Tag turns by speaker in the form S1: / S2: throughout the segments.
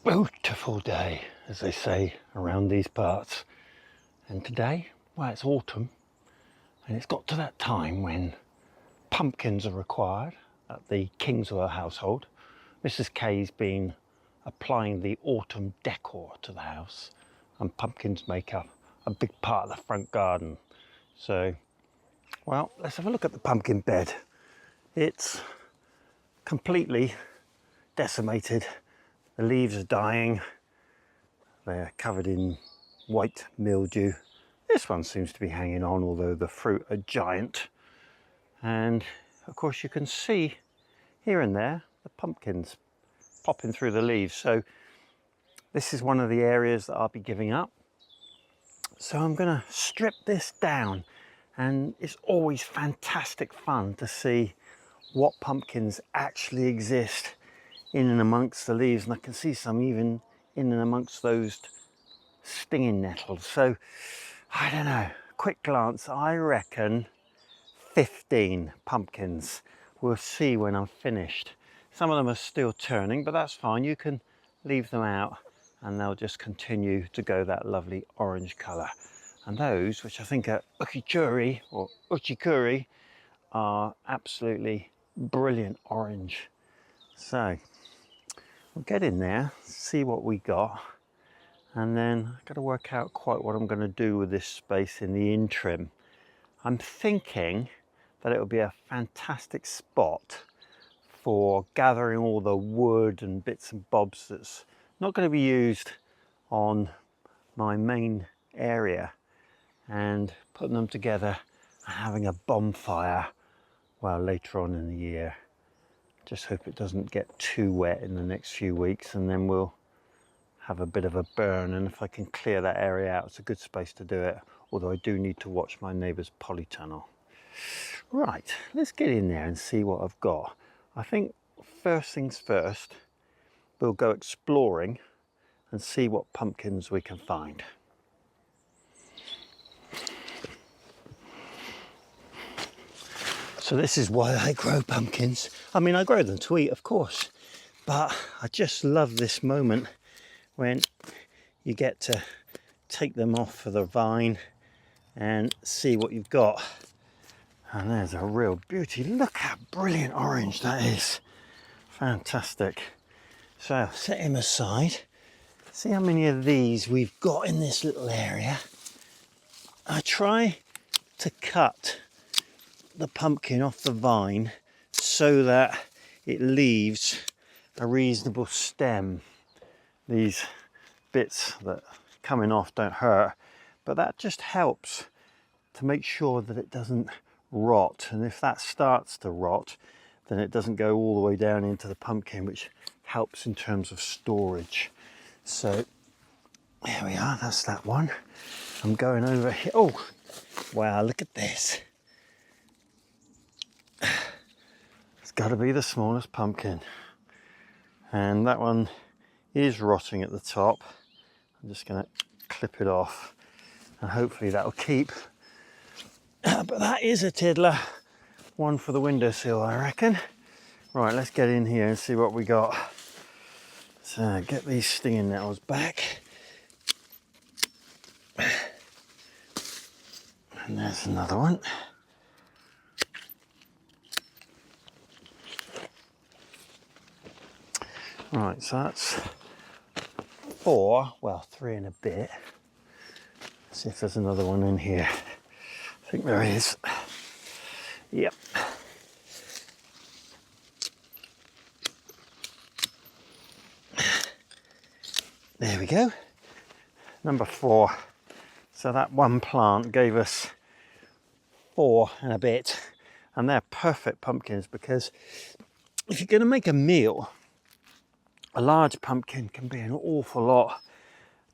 S1: Beautiful day, as they say around these parts. And today, well, it's autumn, and it's got to that time when pumpkins are required at the Kingswell household. Mrs. K's been applying the autumn decor to the house, and pumpkins make up a big part of the front garden. So, well, let's have a look at the pumpkin bed. It's completely decimated. The leaves are dying. They're covered in white mildew. This one seems to be hanging on, although the fruit are giant. And of course you can see here and there the pumpkins popping through the leaves. So this is one of the areas that I'll be giving up. So I'm going to strip this down, and it's always fantastic fun to see what pumpkins actually exist in and amongst the leaves, and I can see some even in and amongst those stinging nettles. So I don't know, quick glance, I reckon 15 pumpkins. We'll see when I'm finished. Some of them are still turning, but that's fine. You can leave them out and they'll just continue to go that lovely orange colour. And those, which I think are uchikuri or uchikuri, are absolutely brilliant orange. So we'll get in there, see what we got, and then I've got to work out quite what I'm going to do with this space in the interim. I'm thinking that it will be a fantastic spot for gathering all the wood and bits and bobs that's not going to be used on my main area, and putting them together and having a bonfire, well, later on in the year. Just hope it doesn't get too wet in the next few weeks, and then we'll have a bit of a burn. And if I can clear that area out, it's a good space to do it, although I do need to watch my neighbour's polytunnel. Right, let's get in there and see what I've got. I think first things first, we'll go exploring and see what pumpkins we can find. So this is why I grow pumpkins. I mean, I grow them to eat, of course, but I just love this moment when you get to take them off of the vine and see what you've got. And there's a real beauty. Look how brilliant orange that is. Fantastic. So I'll set him aside. See how many of these we've got in this little area. I try to cut the pumpkin off the vine so that it leaves a reasonable stem. These bits that are coming off don't hurt, but that just helps to make sure that it doesn't rot. And if that starts to rot, then it doesn't go all the way down into the pumpkin, which helps in terms of storage. So there we are, that's that one. I'm going over here. Oh wow, look at this. It's got to be the smallest pumpkin, and that one is rotting at the top. I'm just going to clip it off and hopefully that'll keep. But that is a tiddler, one for the windowsill, I reckon. Right, let's get in here and see what we got. So get these stinging nettles back, and there's another one. Right, so that's 4, well, 3 and a bit. Let's see if there's another one in here. I think there is. Yep. There we go. Number 4. So that one plant gave us 4 and a bit, and they're perfect pumpkins because if you're going to make a meal, a large pumpkin can be an awful lot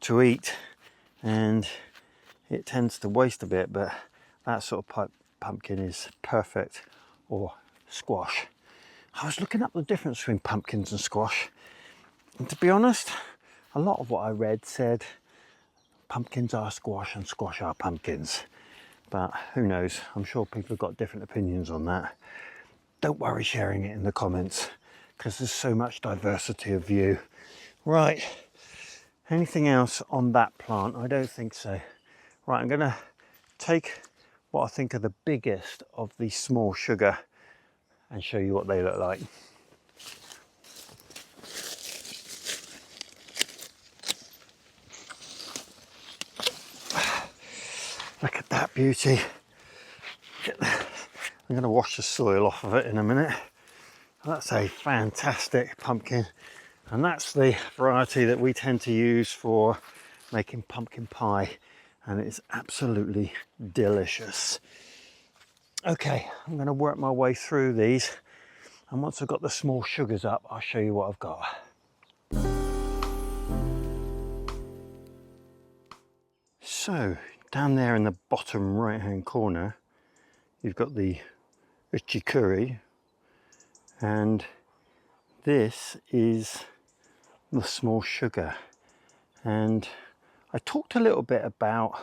S1: to eat, and it tends to waste a bit, but that sort of pumpkin is perfect. Or squash. I was looking up the difference between pumpkins and squash, and to be honest, a lot of what I read said pumpkins are squash and squash are pumpkins, but who knows, I'm sure people have got different opinions on that. Don't worry sharing it in the comments, because there's so much diversity of view Right, anything else on that plant? I don't think so. Right, I'm gonna take what I think are the biggest of these small sugar and show you what they look like. Look at that beauty. I'm going to wash the soil off of it in a minute. That's a fantastic pumpkin, and that's the variety that we tend to use for making pumpkin pie, and it's absolutely delicious. Okay, I'm going to work my way through these, and once I've got the small sugars up, I'll show you what I've got. So down there in the bottom right hand corner, you've got the rockery, and this is the small sugar. And I talked a little bit about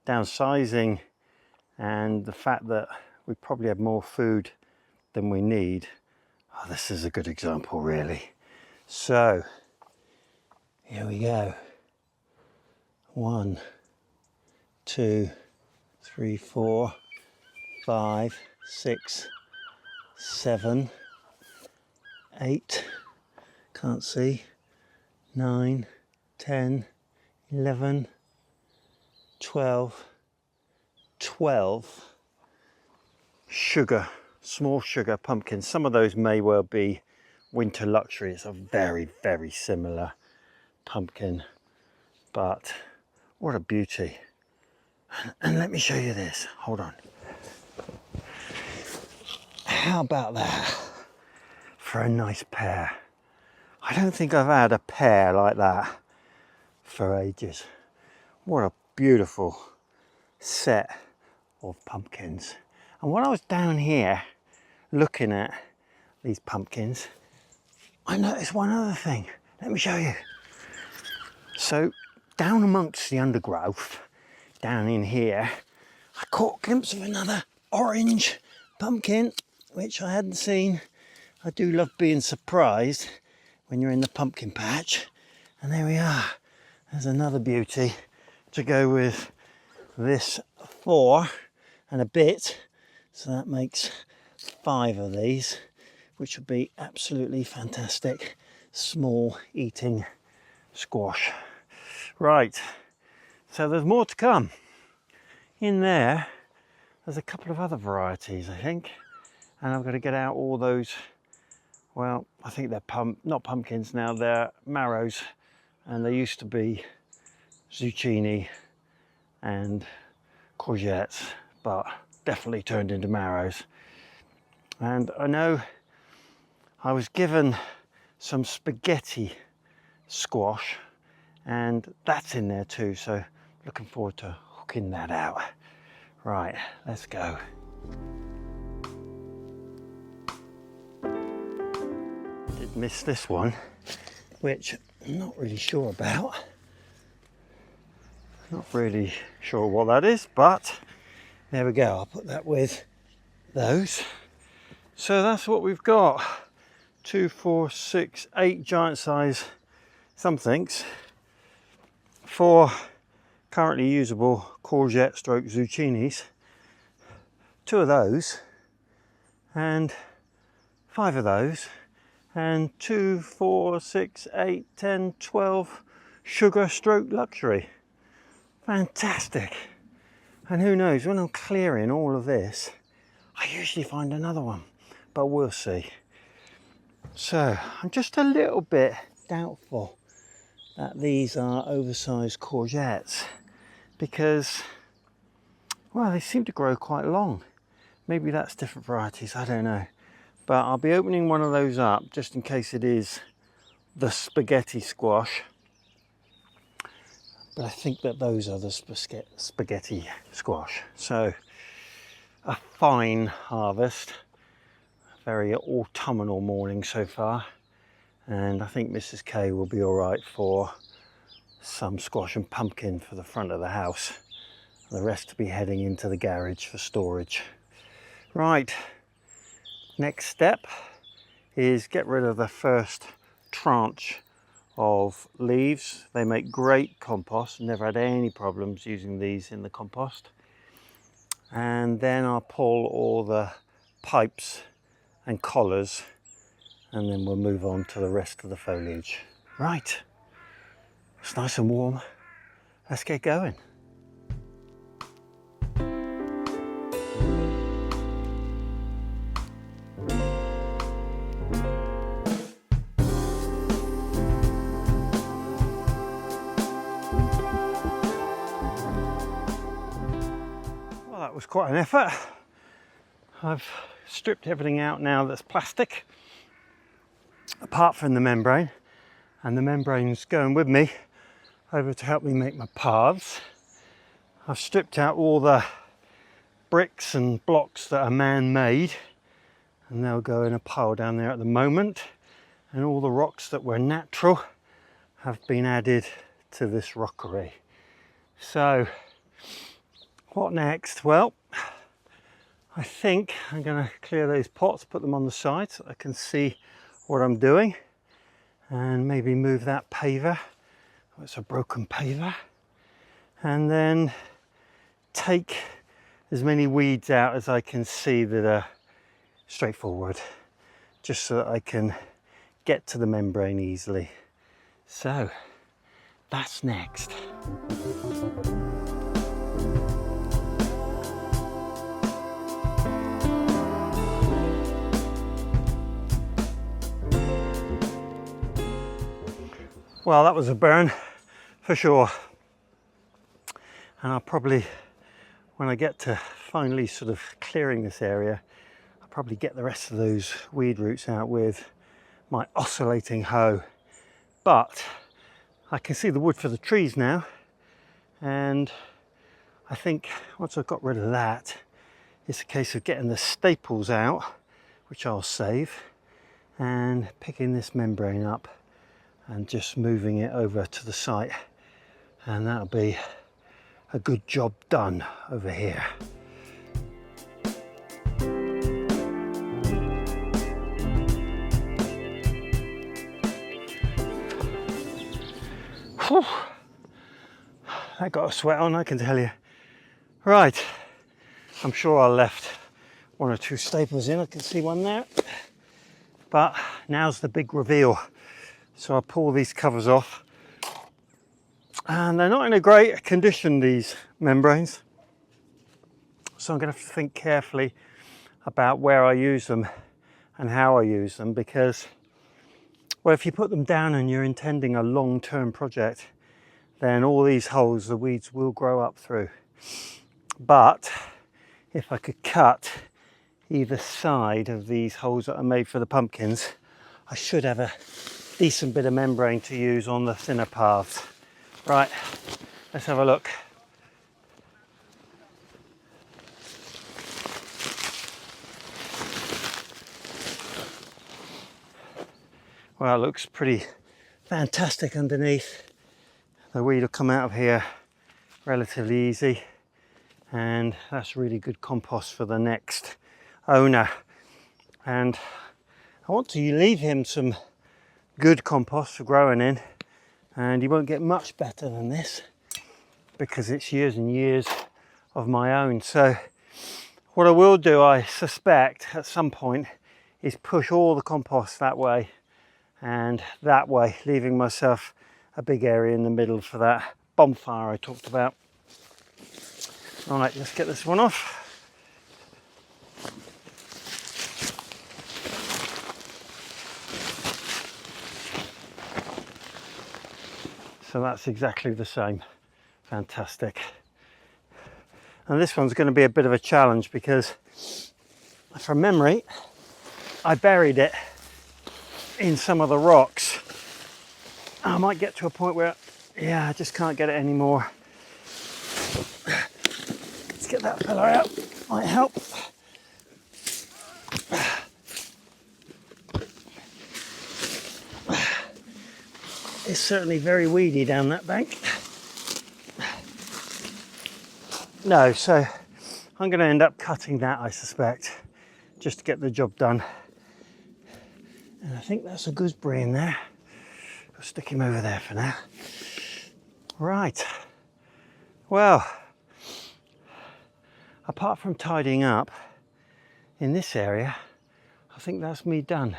S1: downsizing and the fact that we probably have more food than we need. Oh, this is a good example, really. So here we go. 1, 2, 3, 4, 5, 6, 7, 8, can't see, 9, 10, 11, 12 sugar, small sugar pumpkins. Some of those may well be winter luxury. It's a very, very similar pumpkin, but what a beauty. And let me show you this, hold on. How about that for a nice pear? I don't think I've had a pear like that for ages. What a beautiful set of pumpkins. And when I was down here looking at these pumpkins, I noticed one other thing. Let me show you. So down amongst the undergrowth, down in here, I caught a glimpse of another orange pumpkin, which I hadn't seen. I do love being surprised when you're in the pumpkin patch. And there we are. There's another beauty to go with this 4 and a bit. So that makes 5 of these, which would be absolutely fantastic small eating squash. Right, so there's more to come. In there, there's a couple of other varieties, I think, and I've got to get out all those, well, I think they're not pumpkins now, they're marrows, and they used to be zucchini and courgettes, but definitely turned into marrows. And I know I was given some spaghetti squash, and that's in there too, so looking forward to hooking that out. Right, let's go. Did miss this one, which I'm not really sure about. Not really sure what that is, but there we go. I'll put that with those. So that's what we've got. 2, 4, 6, 8 giant size somethings. 4 currently usable courgette stroke zucchinis. 2 of those, and 5 of those, and 2, 4, 6, 8, 10, 12 sugar stroke luxury. Fantastic. And who knows, when I'm clearing all of this, I usually find another one, but we'll see. So I'm just a little bit doubtful that these are oversized courgettes, because, well, they seem to grow quite long. Maybe that's different varieties, I don't know. But I'll be opening one of those up just in case it is the spaghetti squash. But I think that those are the spaghetti squash. So a fine harvest, very autumnal morning so far. And I think Mrs. K will be all right for some squash and pumpkin for the front of the house. The rest to be heading into the garage for storage. Right, next step is get rid of the first tranche of leaves. They make great compost. Never had any problems using these in the compost. And then I'll pull all the pipes and collars, and then we'll move on to the rest of the foliage. Right, it's nice and warm. Let's get going. Well, that was quite an effort. I've stripped everything out now that's plastic, apart from the membrane, and the membrane's going with me over to help me make my paths. I've stripped out all the bricks and blocks that are man-made, and they'll go in a pile down there at the moment, and all the rocks that were natural have been added to this rockery. So what next? Well, I think I'm going to clear those pots, put them on the side so I can see what I'm doing, and maybe move that paver. Oh, it's a broken paver. And then take as many weeds out as I can see that are straightforward, just so that I can get to the membrane easily. So that's next. Well, that was a burn for sure. And I'll probably, when I get to finally sort of clearing this area, I'll probably get the rest of those weed roots out with my oscillating hoe. But I can see the wood for the trees now. And I think once I've got rid of that, it's a case of getting the staples out, which I'll save, and picking this membrane up and just moving it over to the site, and that'll be a good job done over here. Whew. That got a sweat on, I can tell you. Right, I'm sure I left one or two staples in. I can see one there, but now's the big reveal. So I'll pull these covers off, and they're not in a great condition, these membranes, so I'm going to have to think carefully about where I use them and how I use them, because, well, if you put them down and you're intending a long-term project, then all these holes the weeds will grow up through. But if I could cut either side of these holes that are made for the pumpkins, I should have a decent bit of membrane to use on the thinner paths. Right, let's have a look. Well, it looks pretty fantastic underneath. The weed will come out of here relatively easy, and that's really good compost for the next owner. And I want to leave him some good compost for growing in, and he won't get much better than this because it's years and years of my own. So what I will do, I suspect at some point, is push all the compost that way and that way, leaving myself a big area in the middle for that bonfire I talked about. All right, let's get this one off. So that's exactly the same. Fantastic. And this one's going to be a bit of a challenge because, from memory, I buried it in some of the rocks. I might get to a point where, yeah, I just can't get it anymore. Let's get that fella out. Might help. It's certainly very weedy down that bank. No, so I'm going to end up cutting that, I suspect, just to get the job done. And I think that's a gooseberry in there. stick him over there for now. Right, well, apart from tidying up in this area, I think that's me done.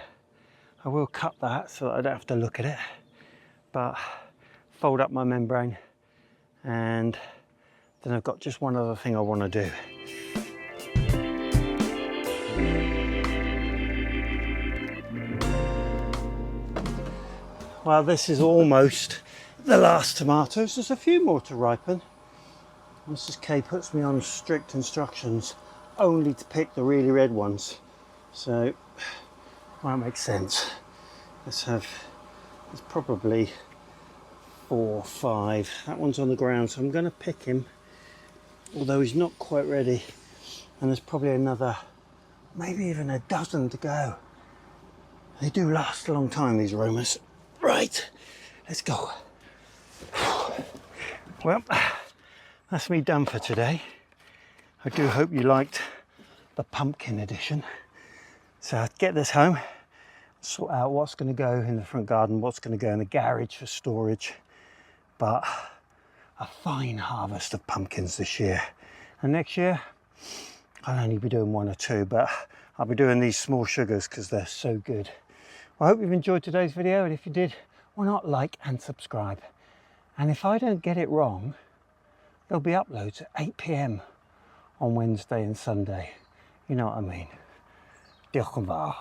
S1: I will cut that so that I don't have to look at it, but fold up my membrane, and then I've got just one other thing I want to do. Well, this is almost the last tomatoes. There's a few more to ripen. Mrs. K puts me on strict instructions only to pick the really red ones. So, well, that makes sense. There's probably 4 or 5. That one's on the ground, so I'm going to pick him, although he's not quite ready. And there's probably another, maybe even a dozen to go. They do last a long time, these Romas. Right, let's go. Well, that's me done for today. I do hope you liked the pumpkin edition. So I'll get this home, sort out what's going to go in the front garden, what's going to go in the garage for storage. But a fine harvest of pumpkins this year. And next year, I'll only be doing 1 or 2, but I'll be doing these small sugars because they're so good. I hope you've enjoyed today's video, and if you did, why not like and subscribe? And if I don't get it wrong, there'll be uploads at 8 PM on Wednesday and Sunday. You know what I mean. Diolch yn fawr.